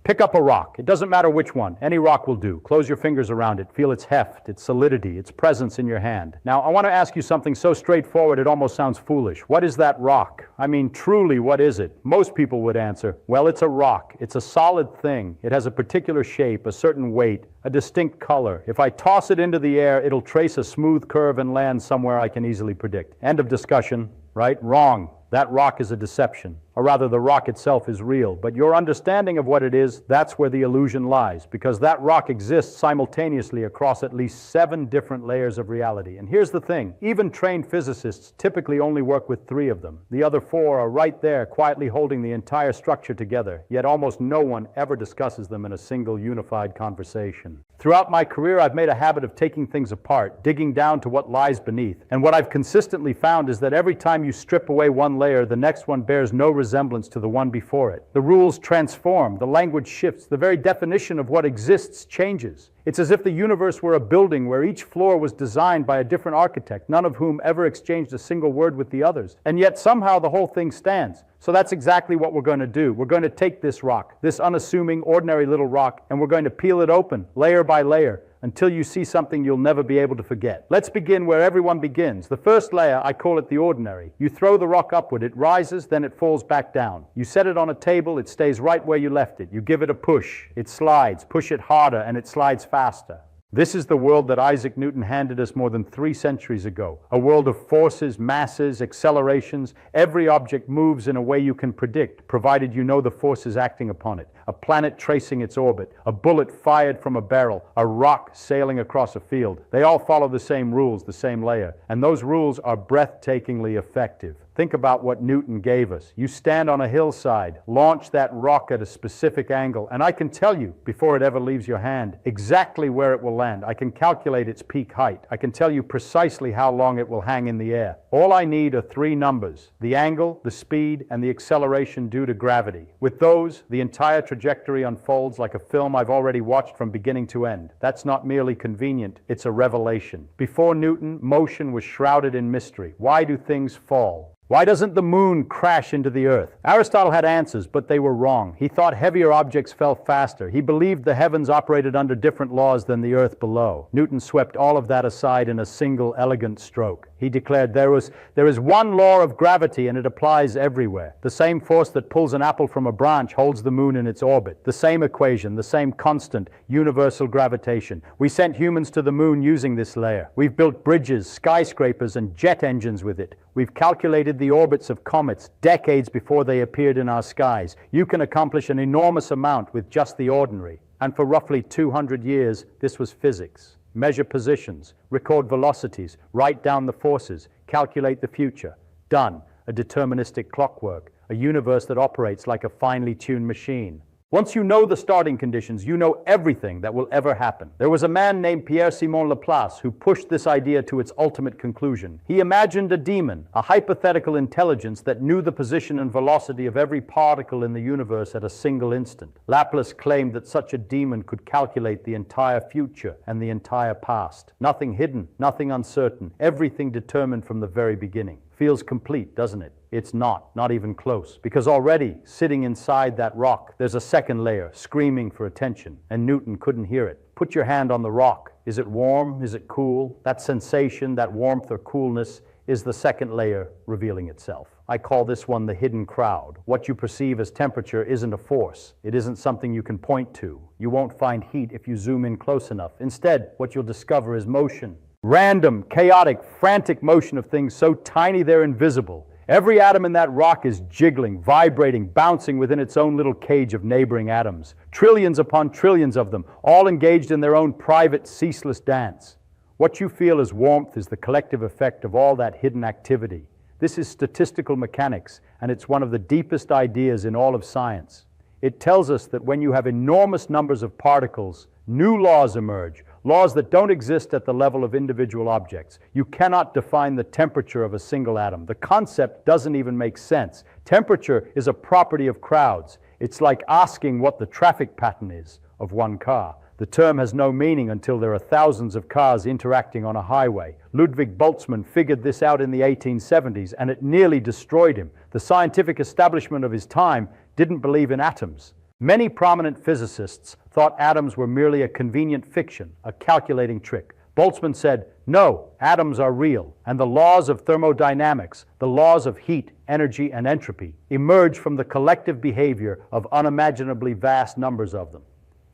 Pick up a rock. It doesn't matter which one. Any rock will do. Close your fingers around it. Feel its heft, its solidity, its presence in your hand. Now, I want to ask you something so straightforward it almost sounds foolish. What is that rock? I mean, truly, what is it? Most people would answer, well, it's a rock. It's a solid thing. It has a particular shape, a certain weight, a distinct color. If I toss it into the air, it'll trace a smooth curve and land somewhere I can easily predict. End of discussion, right? Wrong. That rock is a deception. Or rather, the rock itself is real. But your understanding of what it is, that's where the illusion lies, because that rock exists simultaneously across at least 7 different layers of reality. And here's the thing. Even trained physicists typically only work with 3 of them. The other 4 are right there, quietly holding the entire structure together, yet almost no one ever discusses them in a single unified conversation. Throughout my career, I've made a habit of taking things apart, digging down to what lies beneath. And what I've consistently found is that every time you strip away one layer, the next one bears no resemblance to the one before it. The rules transform, the language shifts, the very definition of what exists changes. It's as if the universe were a building where each floor was designed by a different architect, none of whom ever exchanged a single word with the others. And yet somehow the whole thing stands. So that's exactly what we're going to do. We're going to take this rock, this unassuming, ordinary little rock, and we're going to peel it open, layer by layer, until you see something you'll never be able to forget. Let's begin where everyone begins. The first layer, I call it the ordinary. You throw the rock upward, it rises, then it falls back down. You set it on a table, it stays right where you left it. You give it a push, it slides. Push it harder, and it slides faster. This is the world that Isaac Newton handed us more than 3 centuries ago. A world of forces, masses, accelerations. Every object moves in a way you can predict, provided you know the forces acting upon it. A planet tracing its orbit, a bullet fired from a barrel, a rock sailing across a field. They all follow the same rules, the same layer. And those rules are breathtakingly effective. Think about what Newton gave us. You stand on a hillside, launch that rock at a specific angle, and I can tell you, before it ever leaves your hand, exactly where it will land. I can calculate its peak height. I can tell you precisely how long it will hang in the air. All I need are 3 numbers: the angle, the speed, and the acceleration due to gravity. With those, the entire trajectory unfolds like a film I've already watched from beginning to end. That's not merely convenient, it's a revelation. Before Newton, motion was shrouded in mystery. Why do things fall? Why doesn't the moon crash into the earth? Aristotle had answers, but they were wrong. He thought heavier objects fell faster. He believed the heavens operated under different laws than the earth below. Newton swept all of that aside in a single elegant stroke. He declared there is one law of gravity, and it applies everywhere. The same force that pulls an apple from a branch holds the moon in its orbit. The same equation, the same constant, universal gravitation. We sent humans to the moon using this layer. We've built bridges, skyscrapers, and jet engines with it. We've calculated the orbits of comets decades before they appeared in our skies. You can accomplish an enormous amount with just the ordinary. And for roughly 200 years, this was physics. Measure positions, record velocities, write down the forces, calculate the future. Done. A deterministic clockwork, a universe that operates like a finely tuned machine. Once you know the starting conditions, you know everything that will ever happen. There was a man named Pierre-Simon Laplace who pushed this idea to its ultimate conclusion. He imagined a demon, a hypothetical intelligence that knew the position and velocity of every particle in the universe at a single instant. Laplace claimed that such a demon could calculate the entire future and the entire past. Nothing hidden, nothing uncertain, everything determined from the very beginning. Feels complete, doesn't it? It's not even close. Because already, sitting inside that rock, there's a second layer screaming for attention, and Newton couldn't hear it. Put your hand on the rock. Is it warm? Is it cool? That sensation, that warmth or coolness, is the second layer revealing itself. I call this one the hidden crowd. What you perceive as temperature isn't a force. It isn't something you can point to. You won't find heat if you zoom in close enough. Instead, what you'll discover is motion. Random, chaotic, frantic motion of things so tiny they're invisible. Every atom in that rock is jiggling, vibrating, bouncing within its own little cage of neighboring atoms. Trillions upon trillions of them, all engaged in their own private, ceaseless dance. What you feel as warmth is the collective effect of all that hidden activity. This is statistical mechanics, and it's one of the deepest ideas in all of science. It tells us that when you have enormous numbers of particles, new laws emerge. Laws that don't exist at the level of individual objects. You cannot define the temperature of a single atom. The concept doesn't even make sense. Temperature is a property of crowds. It's like asking what the traffic pattern is of one car. The term has no meaning until there are thousands of cars interacting on a highway. Ludwig Boltzmann figured this out in the 1870s, and it nearly destroyed him. The scientific establishment of his time didn't believe in atoms. Many prominent physicists thought atoms were merely a convenient fiction, a calculating trick. Boltzmann said, no, atoms are real, and the laws of thermodynamics, the laws of heat, energy, and entropy, emerge from the collective behavior of unimaginably vast numbers of them.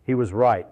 He was right,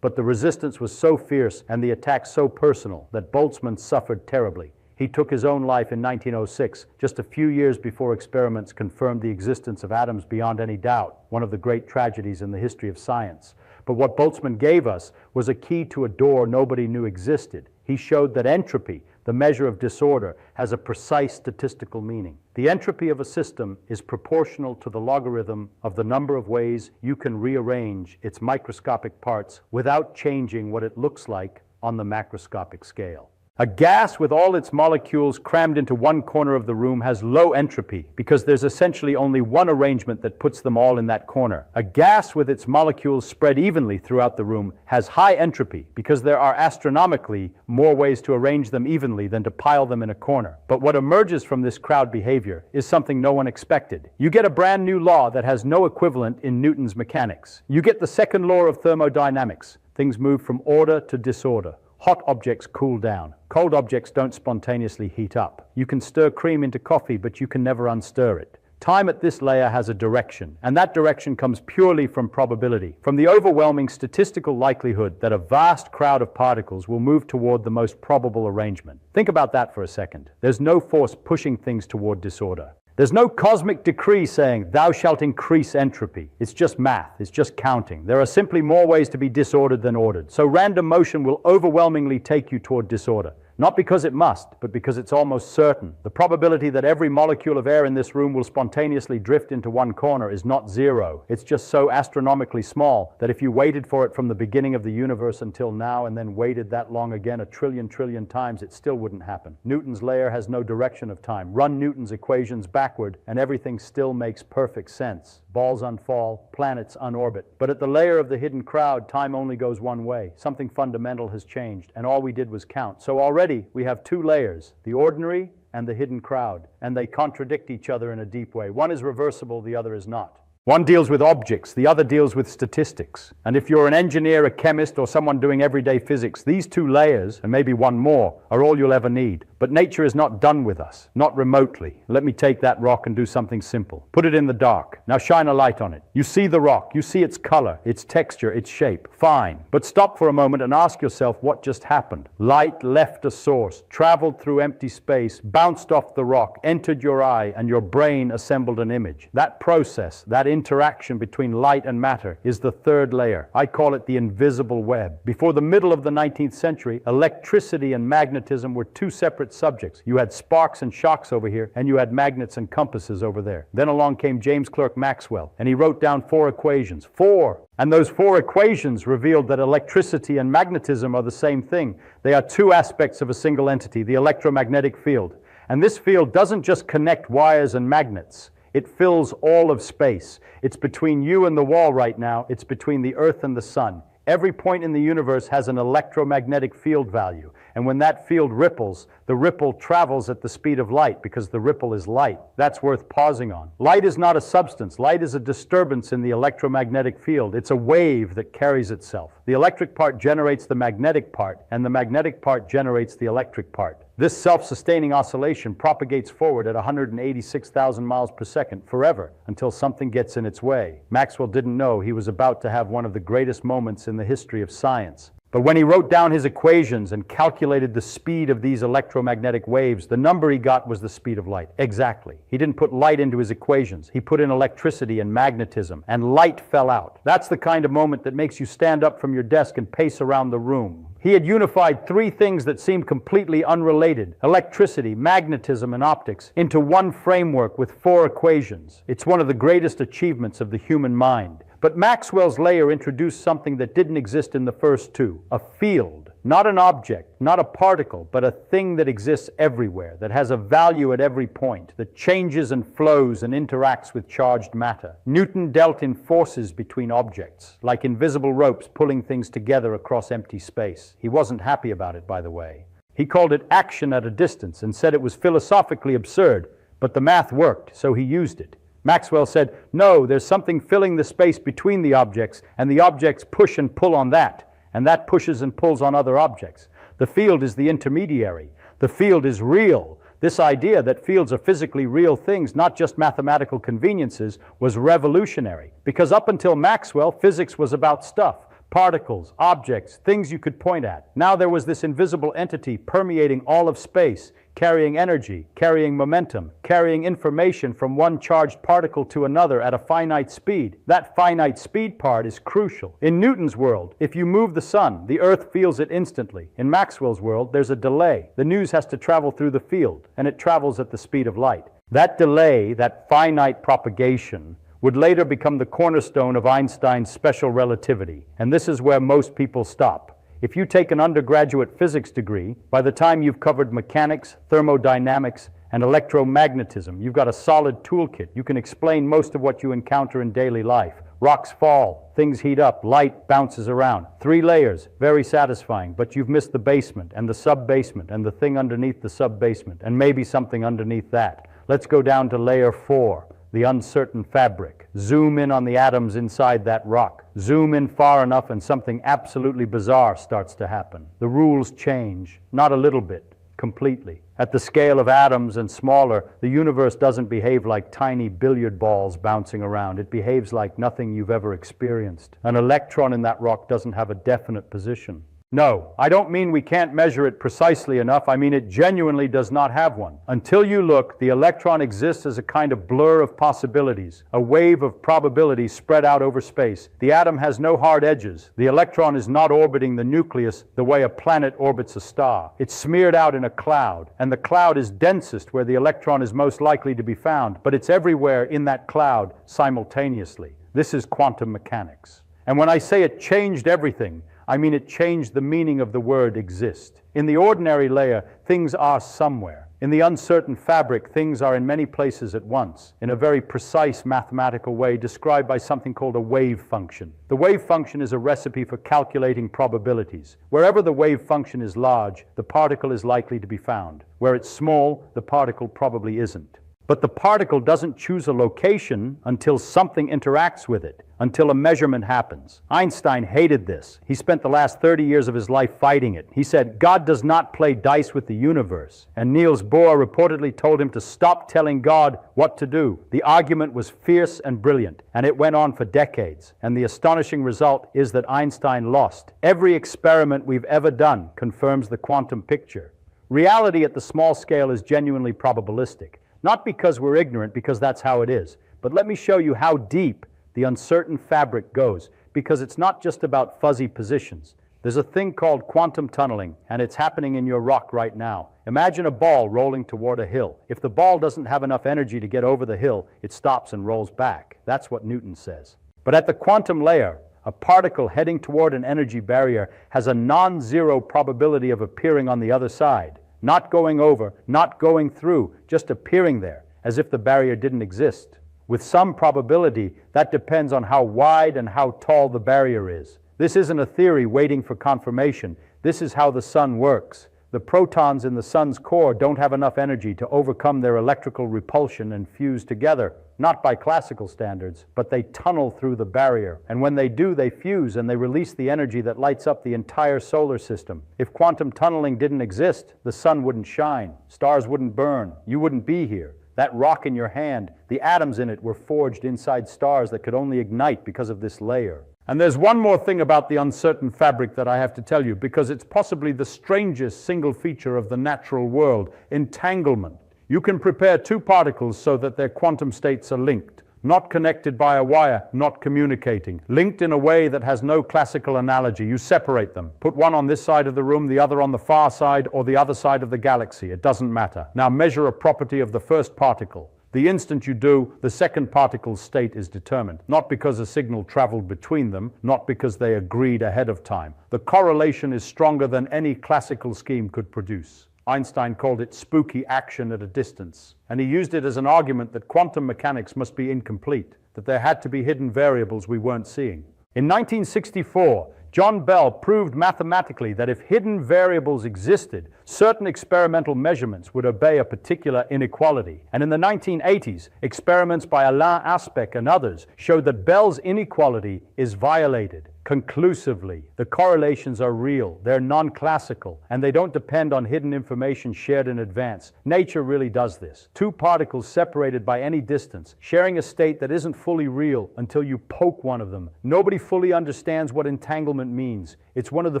but the resistance was so fierce and the attack so personal that Boltzmann suffered terribly. He took his own life in 1906, just a few years before experiments confirmed the existence of atoms beyond any doubt, one of the great tragedies in the history of science. But what Boltzmann gave us was a key to a door nobody knew existed. He showed that entropy, the measure of disorder, has a precise statistical meaning. The entropy of a system is proportional to the logarithm of the number of ways you can rearrange its microscopic parts without changing what it looks like on the macroscopic scale. A gas with all its molecules crammed into one corner of the room has low entropy because there's essentially only one arrangement that puts them all in that corner. A gas with its molecules spread evenly throughout the room has high entropy because there are astronomically more ways to arrange them evenly than to pile them in a corner. But what emerges from this crowd behavior is something no one expected. You get a brand new law that has no equivalent in Newton's mechanics. You get the second law of thermodynamics. Things move from order to disorder. Hot objects cool down. Cold objects don't spontaneously heat up. You can stir cream into coffee, but you can never unstir it. Time at this layer has a direction, and that direction comes purely from probability, from the overwhelming statistical likelihood that a vast crowd of particles will move toward the most probable arrangement. Think about that for a second. There's no force pushing things toward disorder. There's no cosmic decree saying, thou shalt increase entropy. It's just math. It's just counting. There are simply more ways to be disordered than ordered. So random motion will overwhelmingly take you toward disorder. Not because it must, but because it's almost certain. The probability that every molecule of air in this room will spontaneously drift into one corner is not zero. It's just so astronomically small that if you waited for it from the beginning of the universe until now and then waited that long again a trillion times, it still wouldn't happen. Newton's layer has no direction of time. Run Newton's equations backward and everything still makes perfect sense. Balls unfall, planets unorbit. But at the layer of the hidden crowd, time only goes one way. Something fundamental has changed, and all we did was count. So already we have two layers, the ordinary and the hidden crowd, and they contradict each other in a deep way. One is reversible, the other is not. One deals with objects, the other deals with statistics. And if you're an engineer, a chemist, or someone doing everyday physics, these two layers, and maybe one more, are all you'll ever need. But nature is not done with us, not remotely. Let me take that rock and do something simple. Put it in the dark. Now shine a light on it. You see the rock. You see its color, its texture, its shape. Fine. But stop for a moment and ask yourself what just happened. Light left a source, traveled through empty space, bounced off the rock, entered your eye, and your brain assembled an image. That process, that interaction between light and matter is the third layer. I call it the invisible web. Before the middle of the 19th century, electricity and magnetism were two separate subjects. You had sparks and shocks over here, and you had magnets and compasses over there. Then along came James Clerk Maxwell, and he wrote down 4 equations. 4! And those 4 equations revealed that electricity and magnetism are the same thing. They are two aspects of a single entity, the electromagnetic field. And this field doesn't just connect wires and magnets. It fills all of space. It's between you and the wall right now. It's between the earth and the sun. Every point in the universe has an electromagnetic field value. And when that field ripples, the ripple travels at the speed of light because the ripple is light. That's worth pausing on. Light is not a substance. Light is a disturbance in the electromagnetic field. It's a wave that carries itself. The electric part generates the magnetic part, and the magnetic part generates the electric part. This self-sustaining oscillation propagates forward at 186,000 miles per second forever until something gets in its way. Maxwell didn't know he was about to have one of the greatest moments in the history of science. But when he wrote down his equations and calculated the speed of these electromagnetic waves, the number he got was the speed of light. Exactly. He didn't put light into his equations. He put in electricity and magnetism, and light fell out. That's the kind of moment that makes you stand up from your desk and pace around the room. He had unified 3 things that seemed completely unrelated, electricity, magnetism, and optics, into one framework with 4 equations. It's one of the greatest achievements of the human mind. But Maxwell's layer introduced something that didn't exist in the first 2, a field. Not an object, not a particle, but a thing that exists everywhere, that has a value at every point, that changes and flows and interacts with charged matter. Newton dealt in forces between objects, like invisible ropes pulling things together across empty space. He wasn't happy about it, by the way. He called it action at a distance and said it was philosophically absurd, but the math worked, so he used it. Maxwell said, no, there's something filling the space between the objects, and the objects push and pull on that, and that pushes and pulls on other objects. The field is the intermediary. The field is real. This idea that fields are physically real things, not just mathematical conveniences, was revolutionary, because up until Maxwell, physics was about stuff. Particles, objects, things you could point at. Now there was this invisible entity permeating all of space, carrying energy, carrying momentum, carrying information from one charged particle to another at a finite speed. That finite speed part is crucial. In Newton's world, if you move the sun, the Earth feels it instantly. In Maxwell's world, there's a delay. The news has to travel through the field, and it travels at the speed of light. That delay, that finite propagation, would later become the cornerstone of Einstein's special relativity. And this is where most people stop. If you take an undergraduate physics degree, by the time you've covered mechanics, thermodynamics, and electromagnetism, you've got a solid toolkit. You can explain most of what you encounter in daily life. Rocks fall, things heat up, light bounces around. 3 layers, very satisfying, but you've missed the basement and the sub-basement and the thing underneath the sub-basement, and maybe something underneath that. Let's go down to layer 4. The uncertain fabric. Zoom in on the atoms inside that rock. Zoom in far enough and something absolutely bizarre starts to happen. The rules change, not a little bit, completely. At the scale of atoms and smaller, the universe doesn't behave like tiny billiard balls bouncing around. It behaves like nothing you've ever experienced. An electron in that rock doesn't have a definite position. No, I don't mean we can't measure it precisely enough. I mean it genuinely does not have one. Until you look, the electron exists as a kind of blur of possibilities, a wave of probability spread out over space. The atom has no hard edges. The electron is not orbiting the nucleus the way a planet orbits a star. It's smeared out in a cloud, and the cloud is densest where the electron is most likely to be found, but it's everywhere in that cloud simultaneously. This is quantum mechanics. And when I say it changed everything, I mean it changed the meaning of the word exist. In the ordinary layer, things are somewhere. In the uncertain fabric, things are in many places at once, in a very precise mathematical way described by something called a wave function. The wave function is a recipe for calculating probabilities. Wherever the wave function is large, the particle is likely to be found. Where it's small, the particle probably isn't. But the particle doesn't choose a location until something interacts with it, until a measurement happens. Einstein hated this. He spent the last 30 years of his life fighting it. He said, God does not play dice with the universe. And Niels Bohr reportedly told him to stop telling God what to do. The argument was fierce and brilliant, and it went on for decades. And the astonishing result is that Einstein lost. Every experiment we've ever done confirms the quantum picture. Reality at the small scale is genuinely probabilistic. Not because we're ignorant, because that's how it is. But let me show you how deep the uncertain fabric goes, because it's not just about fuzzy positions. There's a thing called quantum tunneling, and it's happening in your rock right now. Imagine a ball rolling toward a hill. If the ball doesn't have enough energy to get over the hill, it stops and rolls back. That's what Newton says. But at the quantum layer, a particle heading toward an energy barrier has a non-zero probability of appearing on the other side. Not going over, not going through, just appearing there, as if the barrier didn't exist. With some probability, that depends on how wide and how tall the barrier is. This isn't a theory waiting for confirmation. This is how the sun works. The protons in the sun's core don't have enough energy to overcome their electrical repulsion and fuse together, not by classical standards, but they tunnel through the barrier. And when they do, they fuse and they release the energy that lights up the entire solar system. If quantum tunneling didn't exist, the sun wouldn't shine, stars wouldn't burn, you wouldn't be here. That rock in your hand, the atoms in it were forged inside stars that could only ignite because of this layer. And there's one more thing about the uncertain fabric that I have to tell you, because it's possibly the strangest single feature of the natural world: entanglement. You can prepare 2 particles so that their quantum states are linked, not connected by a wire, not communicating, linked in a way that has no classical analogy. You separate them. Put one on this side of the room, the other on the far side, or the other side of the galaxy. It doesn't matter. Now measure a property of the first particle. The instant you do, the second particle's state is determined, not because a signal traveled between them, not because they agreed ahead of time. The correlation is stronger than any classical scheme could produce. Einstein called it spooky action at a distance, and he used it as an argument that quantum mechanics must be incomplete, that there had to be hidden variables we weren't seeing. In 1964, John Bell proved mathematically that if hidden variables existed, Certain experimental measurements would obey a particular inequality. And in the 1980s, experiments by Alain Aspect and others showed that Bell's inequality is violated conclusively. The correlations are real, they're non-classical, and they don't depend on hidden information shared in advance. Nature really does this. Two particles separated by any distance, sharing a state that isn't fully real until you poke one of them. Nobody fully understands what entanglement means. It's one of the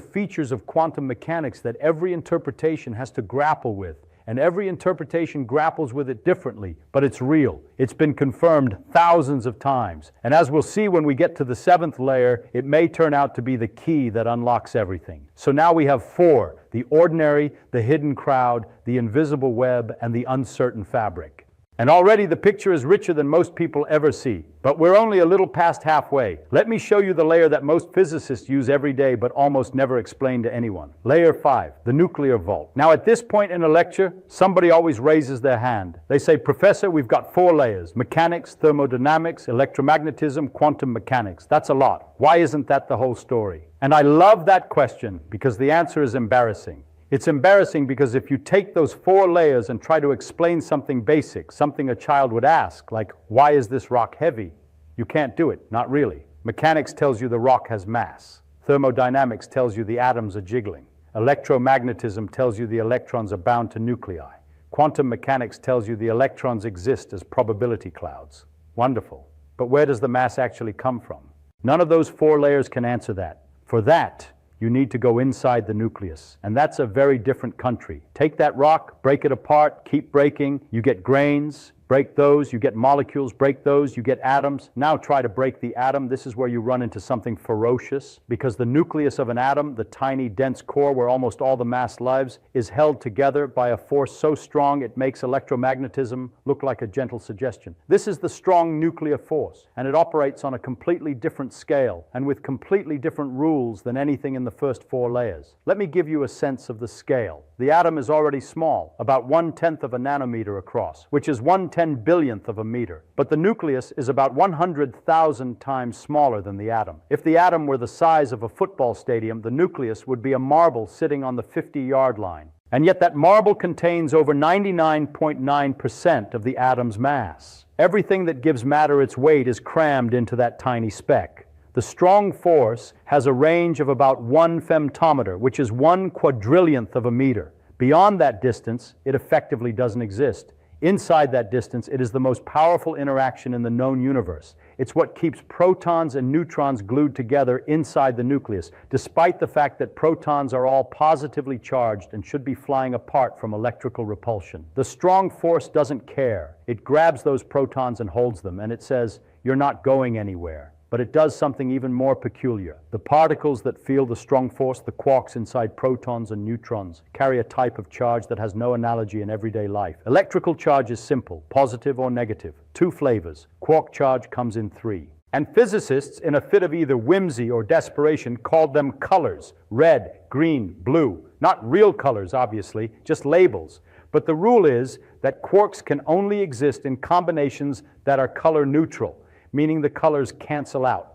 features of quantum mechanics that every interpretation has to grapple with. And every interpretation grapples with it differently, but it's real. It's been confirmed thousands of times. And as we'll see when we get to the seventh layer, it may turn out to be the key that unlocks everything. So now we have four: the ordinary, the hidden crowd, the invisible web, and the uncertain fabric. And already the picture is richer than most people ever see. But we're only a little past halfway. Let me show you the layer that most physicists use every day but almost never explain to anyone. Layer 5, the nuclear vault. Now at this point in a lecture, somebody always raises their hand. They say, "Professor, we've got 4 layers: mechanics, thermodynamics, electromagnetism, quantum mechanics. That's a lot. Why isn't that the whole story?" And I love that question because the answer is embarrassing. It's embarrassing because if you take those 4 layers and try to explain something basic, something a child would ask, like, why is this rock heavy? You can't do it, not really. Mechanics tells you the rock has mass. Thermodynamics tells you the atoms are jiggling. Electromagnetism tells you the electrons are bound to nuclei. Quantum mechanics tells you the electrons exist as probability clouds. Wonderful. But where does the mass actually come from? None of those 4 layers can answer that. For that, you need to go inside the nucleus. And that's a very different country. Take that rock, break it apart, keep breaking, you get grains. Break those, you get molecules. Break those, you get atoms. Now try to break the atom. This is where you run into something ferocious, because the nucleus of an atom, the tiny dense core where almost all the mass lives, is held together by a force so strong it makes electromagnetism look like a gentle suggestion. This is the strong nuclear force, and it operates on a completely different scale and with completely different rules than anything in the first 4 layers. Let me give you a sense of the scale. The atom is already small, about 1/10 of a nanometer across, which is 1/10 of a meter. But the nucleus is about 100,000 times smaller than the atom. If the atom were the size of a football stadium, the nucleus would be a marble sitting on the 50-yard line. And yet that marble contains over 99.9% of the atom's mass. Everything that gives matter its weight is crammed into that tiny speck. The strong force has a range of about 1 femtometer, which is 1/quadrillionth of a meter. Beyond that distance, it effectively doesn't exist. Inside that distance, it is the most powerful interaction in the known universe. It's what keeps protons and neutrons glued together inside the nucleus, despite the fact that protons are all positively charged and should be flying apart from electrical repulsion. The strong force doesn't care. It grabs those protons and holds them, and it says, "You're not going anywhere." But it does something even more peculiar. The particles that feel the strong force, the quarks inside protons and neutrons, carry a type of charge that has no analogy in everyday life. Electrical charge is simple, positive or negative. 2 flavors. Quark charge comes in 3. And physicists, in a fit of either whimsy or desperation, called them colors: red, green, blue. Not real colors, obviously, just labels. But the rule is that quarks can only exist in combinations that are color neutral, meaning the colors cancel out.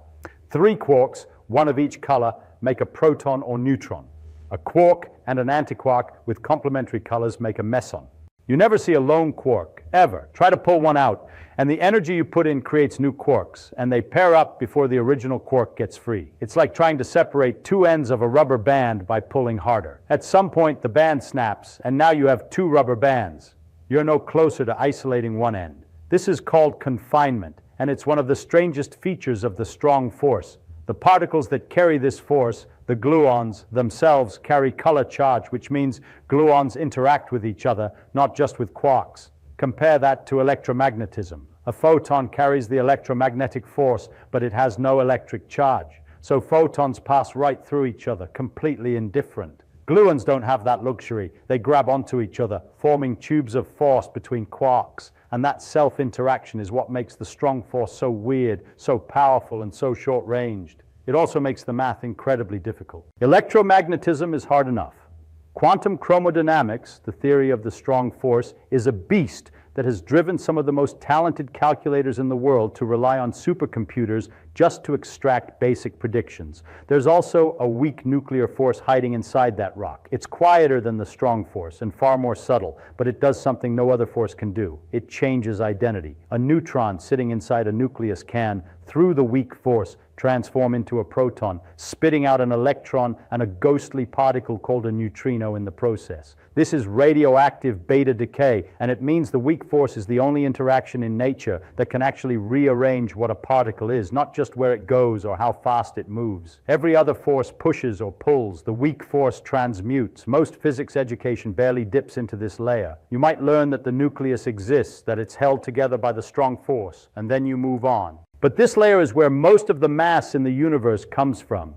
3 quarks, 1 of each color, make a proton or neutron. A quark and an antiquark with complementary colors make a meson. You never see a lone quark, ever. Try to pull one out, and the energy you put in creates new quarks, and they pair up before the original quark gets free. It's like trying to separate 2 ends of a rubber band by pulling harder. At some point, the band snaps, and now you have 2 rubber bands. You're no closer to isolating one end. This is called confinement, and it's one of the strangest features of the strong force. The particles that carry this force, the gluons, themselves carry color charge, which means gluons interact with each other, not just with quarks. Compare that to electromagnetism. A photon carries the electromagnetic force, but it has no electric charge. So photons pass right through each other, completely indifferent. Gluons don't have that luxury. They grab onto each other, forming tubes of force between quarks. And that self-interaction is what makes the strong force so weird, so powerful, and so short-ranged. It also makes the math incredibly difficult. Electromagnetism is hard enough. Quantum chromodynamics, the theory of the strong force, is a beast that has driven some of the most talented calculators in the world to rely on supercomputers just to extract basic predictions. There's also a weak nuclear force hiding inside that rock. It's quieter than the strong force and far more subtle, but it does something no other force can do. It changes identity. A neutron sitting inside a nucleus can, through the weak force, transform into a proton, spitting out an electron and a ghostly particle called a neutrino in the process. This is radioactive beta decay, and it means the weak force is the only interaction in nature that can actually rearrange what a particle is, not just where it goes or how fast it moves. Every other force pushes or pulls. The weak force transmutes. Most physics education barely dips into this layer. You might learn that the nucleus exists, that it's held together by the strong force, and then you move on. But this layer is where most of the mass in the universe comes from.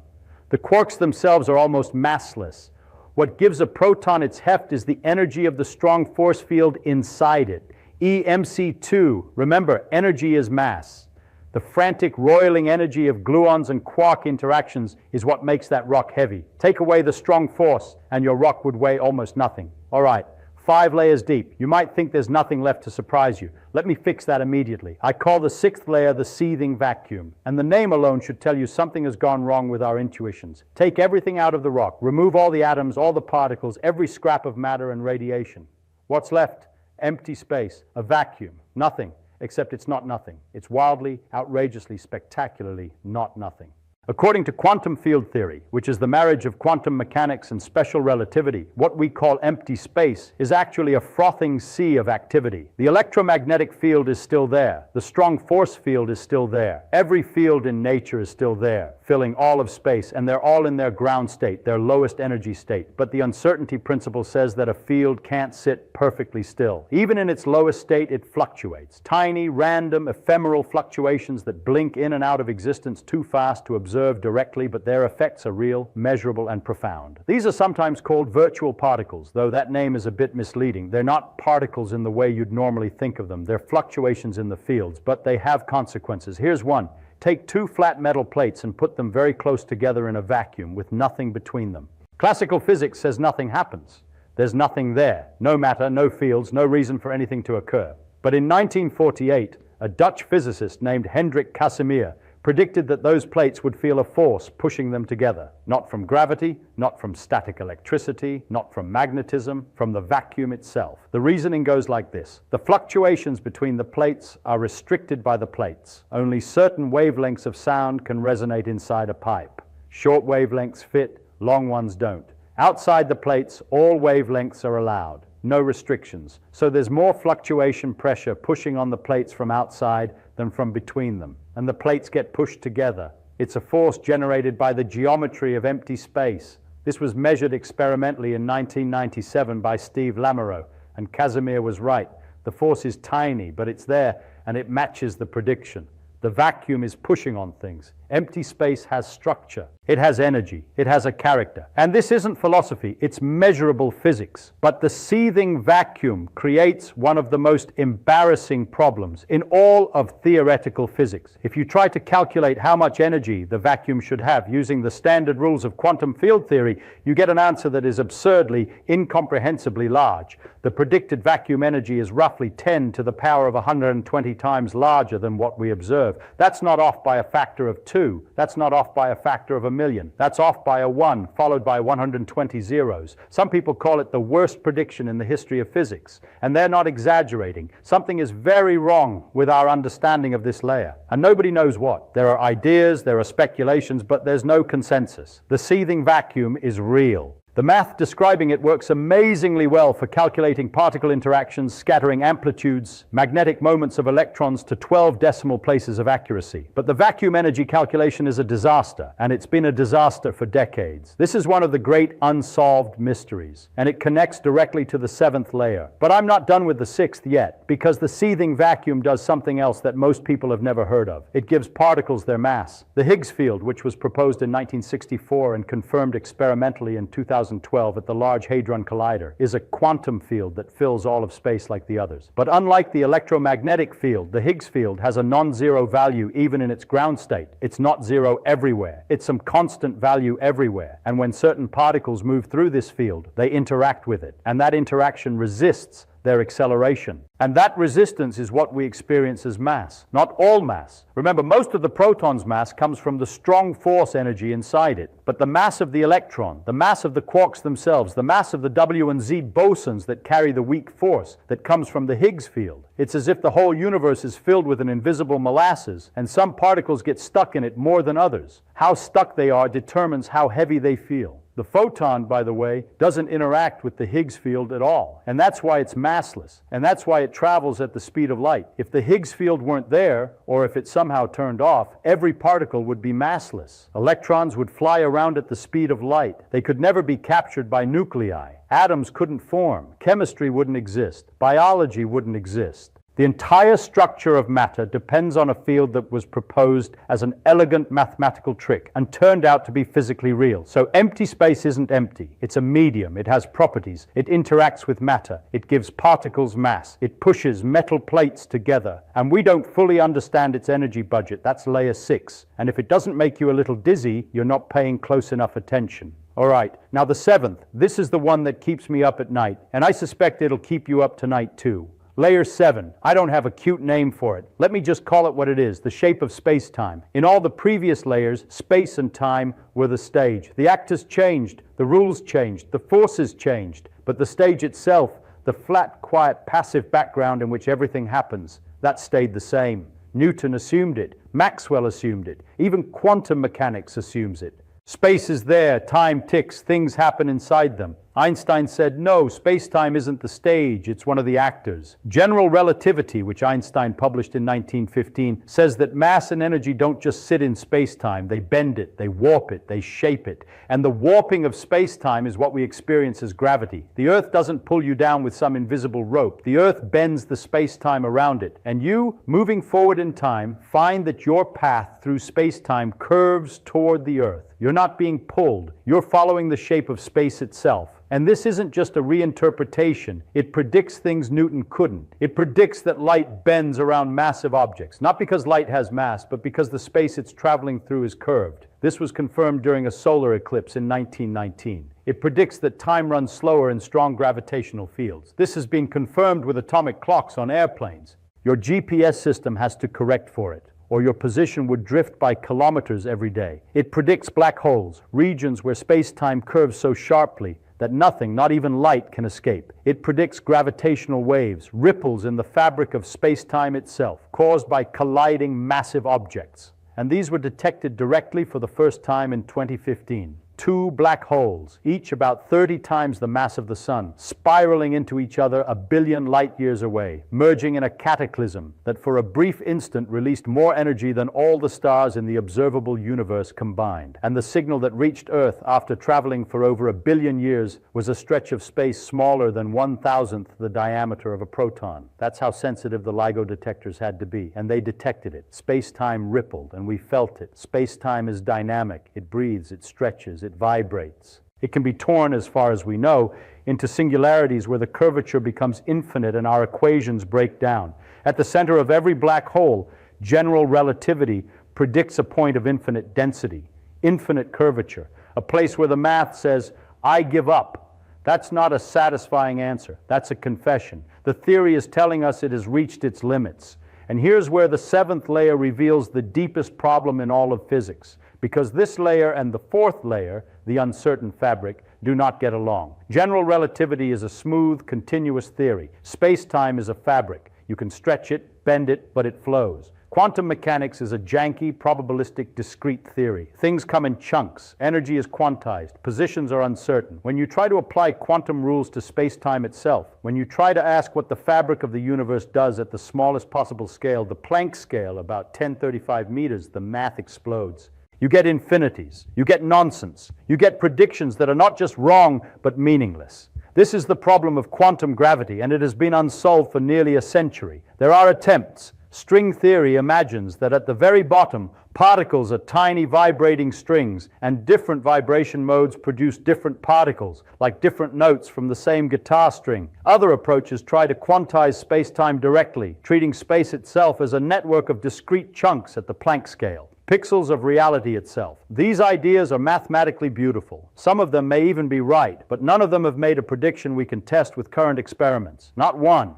The quarks themselves are almost massless. What gives a proton its heft is the energy of the strong force field inside it. EMC2, remember, energy is mass. The frantic roiling energy of gluons and quark interactions is what makes that rock heavy. Take away the strong force and your rock would weigh almost nothing. All right. 5 layers deep. You might think there's nothing left to surprise you. Let me fix that immediately. I call the 6th layer the seething vacuum, and the name alone should tell you something has gone wrong with our intuitions. Take everything out of the rock. Remove all the atoms, all the particles, every scrap of matter and radiation. What's left? Empty space, a vacuum, nothing, except it's not nothing. It's wildly, outrageously, spectacularly not nothing. According to quantum field theory, which is the marriage of quantum mechanics and special relativity, what we call empty space is actually a frothing sea of activity. The electromagnetic field is still there. The strong force field is still there. Every field in nature is still there, filling all of space, and they're all in their ground state, their lowest energy state. But the uncertainty principle says that a field can't sit perfectly still. Even in its lowest state, it fluctuates. Tiny, random, ephemeral fluctuations that blink in and out of existence too fast to observe directly, but their effects are real, measurable, and profound. These are sometimes called virtual particles, though that name is a bit misleading. They're not particles in the way you'd normally think of them. They're fluctuations in the fields, but they have consequences. Here's one. Take 2 flat metal plates and put them very close together in a vacuum with nothing between them. Classical physics says nothing happens. There's nothing there. No matter, no fields, no reason for anything to occur. But in 1948, a Dutch physicist named Hendrik Casimir predicted that those plates would feel a force pushing them together, not from gravity, not from static electricity, not from magnetism, from the vacuum itself. The reasoning goes like this. The fluctuations between the plates are restricted by the plates. Only certain wavelengths of sound can resonate inside a pipe. Short wavelengths fit, long ones don't. Outside the plates, all wavelengths are allowed. No restrictions. So there's more fluctuation pressure pushing on the plates from outside than from between them. And the plates get pushed together. It's a force generated by the geometry of empty space. This was measured experimentally in 1997 by Steve Lamoureux, and Casimir was right. The force is tiny, but it's there, and it matches the prediction. The vacuum is pushing on things. Empty space has structure. It has energy. It has a character. And this isn't philosophy, it's measurable physics. But the seething vacuum creates one of the most embarrassing problems in all of theoretical physics. If you try to calculate how much energy the vacuum should have using the standard rules of quantum field theory, you get an answer that is absurdly, incomprehensibly large. The predicted vacuum energy is roughly 10 to the power of 120 times larger than what we observe. That's not off by a factor of 2. That's not off by a factor of 1,000,000. That's off by a 1, followed by 120 zeros. Some people call it the worst prediction in the history of physics, and they're not exaggerating. Something is very wrong with our understanding of this layer, and nobody knows what. There are ideas, there are speculations, but there's no consensus. The seething vacuum is real. The math describing it works amazingly well for calculating particle interactions, scattering amplitudes, magnetic moments of electrons to 12 decimal places of accuracy. But the vacuum energy calculation is a disaster, and it's been a disaster for decades. This is one of the great unsolved mysteries, and it connects directly to the 7th layer. But I'm not done with the 6th yet, because the seething vacuum does something else that most people have never heard of. It gives particles their mass. The Higgs field, which was proposed in 1964 and confirmed experimentally in 2012 at the Large Hadron Collider, is a quantum field that fills all of space like the others. But unlike the electromagnetic field, the Higgs field has a non-zero value even in its ground state. It's not zero everywhere. It's some constant value everywhere. And when certain particles move through this field, they interact with it. And that interaction resists their acceleration. And that resistance is what we experience as mass, not all mass. Remember, most of the proton's mass comes from the strong force energy inside it. But the mass of the electron, the mass of the quarks themselves, the mass of the W and Z bosons that carry the weak force that comes from the Higgs field. It's as if the whole universe is filled with an invisible molasses, and some particles get stuck in it more than others. How stuck they are determines how heavy they feel. The photon, by the way, doesn't interact with the Higgs field at all. And that's why it's massless. And that's why it travels at the speed of light. If the Higgs field weren't there, or if it somehow turned off, every particle would be massless. Electrons would fly around at the speed of light. They could never be captured by nuclei. Atoms couldn't form. Chemistry wouldn't exist. Biology wouldn't exist. The entire structure of matter depends on a field that was proposed as an elegant mathematical trick and turned out to be physically real. So empty space isn't empty. It's a medium. It has properties. It interacts with matter. It gives particles mass. It pushes metal plates together. And we don't fully understand its energy budget. That's layer 6. And if it doesn't make you a little dizzy, you're not paying close enough attention. All right, now the 7th. This is the one that keeps me up at night. And I suspect it'll keep you up tonight too. Layer 7. I don't have a cute name for it. Let me just call it what it is, the shape of space-time. In all the previous layers, space and time were the stage. The actors changed, the rules changed, the forces changed, but the stage itself, the flat, quiet, passive background in which everything happens, that stayed the same. Newton assumed it. Maxwell assumed it. Even quantum mechanics assumes it. Space is there, time ticks, things happen inside them. Einstein said, no, space-time isn't the stage, it's one of the actors. General relativity, which Einstein published in 1915, says that mass and energy don't just sit in space-time, they bend it, they warp it, they shape it. And the warping of space-time is what we experience as gravity. The Earth doesn't pull you down with some invisible rope. The Earth bends the space-time around it. And you, moving forward in time, find that your path through space-time curves toward the Earth. You're not being pulled. You're following the shape of space itself. And this isn't just a reinterpretation. It predicts things Newton couldn't. It predicts that light bends around massive objects, not because light has mass, but because the space it's traveling through is curved. This was confirmed during a solar eclipse in 1919. It predicts that time runs slower in strong gravitational fields. This has been confirmed with atomic clocks on airplanes. Your GPS system has to correct for it, or your position would drift by kilometers every day. It predicts black holes, regions where space-time curves so sharply that nothing, not even light, can escape. It predicts gravitational waves, ripples in the fabric of space-time itself, caused by colliding massive objects. And these were detected directly for the first time in 2015. 2 black holes, each about 30 times the mass of the sun, spiraling into each other a billion light years away, merging in a cataclysm that for a brief instant released more energy than all the stars in the observable universe combined. And the signal that reached Earth after traveling for over a billion years was a stretch of space smaller than 1,000th the diameter of a proton. That's how sensitive the LIGO detectors had to be, and they detected it. Space-time rippled, and we felt it. Space-time is dynamic. It breathes, it stretches, it vibrates. It can be torn, as far as we know, into singularities where the curvature becomes infinite and our equations break down. At the center of every black hole, general relativity predicts a point of infinite density, infinite curvature, a place where the math says, I give up. That's not a satisfying answer. That's a confession. The theory is telling us it has reached its limits. And here's where the 7th layer reveals the deepest problem in all of physics. Because this layer and the 4th layer, the uncertain fabric, do not get along. General relativity is a smooth, continuous theory. Space-time is a fabric. You can stretch it, bend it, but it flows. Quantum mechanics is a janky, probabilistic, discrete theory. Things come in chunks. Energy is quantized. Positions are uncertain. When you try to apply quantum rules to space-time itself, when you try to ask what the fabric of the universe does at the smallest possible scale, the Planck scale, about 1035 meters, the math explodes. You get infinities, you get nonsense, you get predictions that are not just wrong, but meaningless. This is the problem of quantum gravity, and it has been unsolved for nearly a century. There are attempts. String theory imagines that at the very bottom, particles are tiny vibrating strings, and different vibration modes produce different particles, like different notes from the same guitar string. Other approaches try to quantize space-time directly, treating space itself as a network of discrete chunks at the Planck scale. Pixels of reality itself. These ideas are mathematically beautiful. Some of them may even be right, but none of them have made a prediction we can test with current experiments. Not one.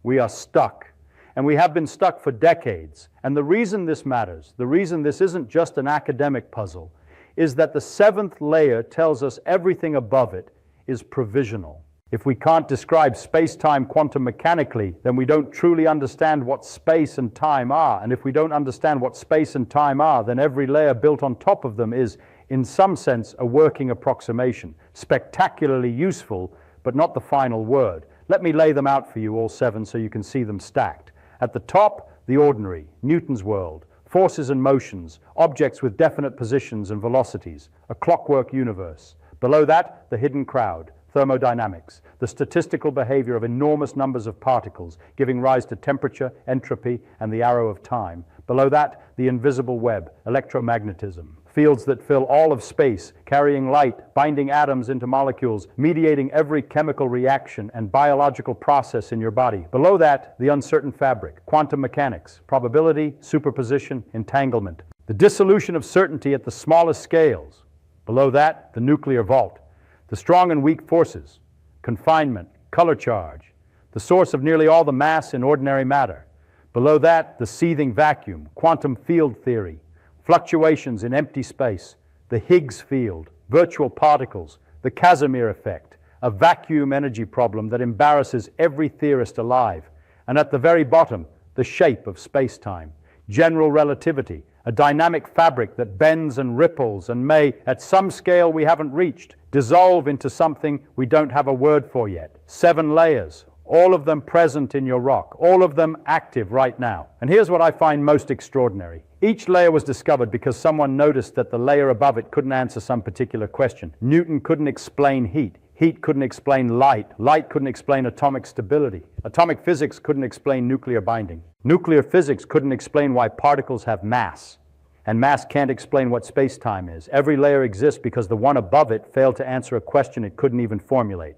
We are stuck. And we have been stuck for decades. And the reason this matters, the reason this isn't just an academic puzzle, is that the seventh layer tells us everything above it is provisional. If we can't describe space-time quantum mechanically, then we don't truly understand what space and time are. And if we don't understand what space and time are, then every layer built on top of them is, in some sense, a working approximation. Spectacularly useful, but not the final word. Let me lay them out for you, all seven, so you can see them stacked. At the top, the ordinary, Newton's world, forces and motions, objects with definite positions and velocities, a clockwork universe. Below that, the hidden crowd, thermodynamics, the statistical behavior of enormous numbers of particles, giving rise to temperature, entropy, and the arrow of time. Below that, the invisible web, electromagnetism, fields that fill all of space, carrying light, binding atoms into molecules, mediating every chemical reaction and biological process in your body. Below that, the uncertain fabric, quantum mechanics, probability, superposition, entanglement, the dissolution of certainty at the smallest scales. Below that, the nuclear vault, the strong and weak forces, confinement, color charge, the source of nearly all the mass in ordinary matter. Below that, the seething vacuum, quantum field theory, fluctuations in empty space, the Higgs field, virtual particles, the Casimir effect, a vacuum energy problem that embarrasses every theorist alive. And at the very bottom, the shape of space-time, general relativity, a dynamic fabric that bends and ripples and may, at some scale we haven't reached, dissolve into something we don't have a word for yet. 7 layers, all of them present in your rock, all of them active right now. And here's what I find most extraordinary. Each layer was discovered because someone noticed that the layer above it couldn't answer some particular question. Newton couldn't explain heat. Heat couldn't explain light. Light couldn't explain atomic stability. Atomic physics couldn't explain nuclear binding. Nuclear physics couldn't explain why particles have mass. And mass can't explain what space-time is. Every layer exists because the one above it failed to answer a question it couldn't even formulate.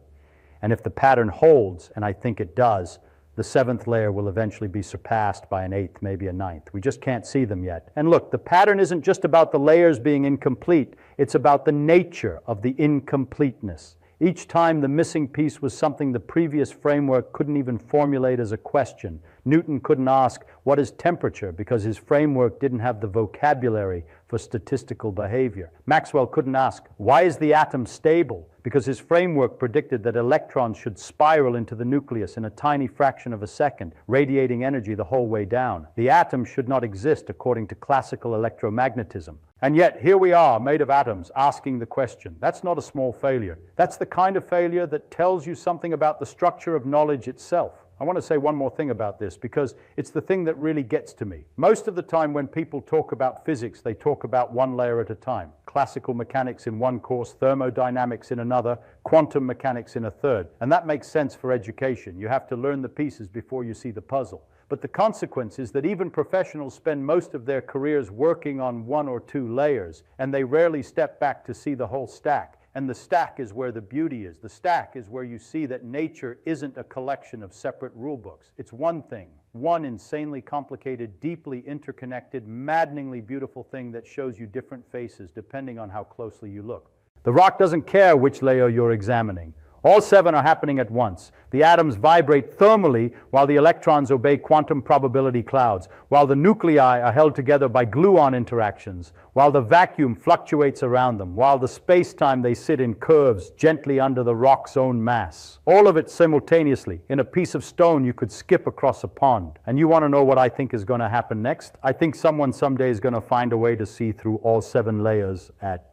And if the pattern holds, and I think it does, the 7th layer will eventually be surpassed by an 8th, maybe a 9th. We just can't see them yet. And look, the pattern isn't just about the layers being incomplete. It's about the nature of the incompleteness. Each time the missing piece was something the previous framework couldn't even formulate as a question. Newton couldn't ask, what is temperature? Because his framework didn't have the vocabulary for statistical behavior. Maxwell couldn't ask, why is the atom stable? Because his framework predicted that electrons should spiral into the nucleus in a tiny fraction of a second, radiating energy the whole way down. The atom should not exist according to classical electromagnetism. And yet, here we are, made of atoms, asking the question. That's not a small failure. That's the kind of failure that tells you something about the structure of knowledge itself. I want to say one more thing about this because it's the thing that really gets to me. Most of the time when people talk about physics, they talk about one layer at a time. Classical mechanics in one course, thermodynamics in another, quantum mechanics in a third. And that makes sense for education. You have to learn the pieces before you see the puzzle. But the consequence is that even professionals spend most of their careers working on 1 or 2 layers, and they rarely step back to see the whole stack. And the stack is where the beauty is. The stack is where you see that nature isn't a collection of separate rule books. It's one thing, one insanely complicated, deeply interconnected, maddeningly beautiful thing that shows you different faces depending on how closely you look. The rock doesn't care which layer you're examining. All 7 are happening at once. The atoms vibrate thermally while the electrons obey quantum probability clouds, while the nuclei are held together by gluon interactions, while the vacuum fluctuates around them, while the space-time they sit in curves gently under the rock's own mass. All of it simultaneously. In a piece of stone you could skip across a pond. And you want to know what I think is going to happen next? I think someone someday is going to find a way to see through all 7 layers at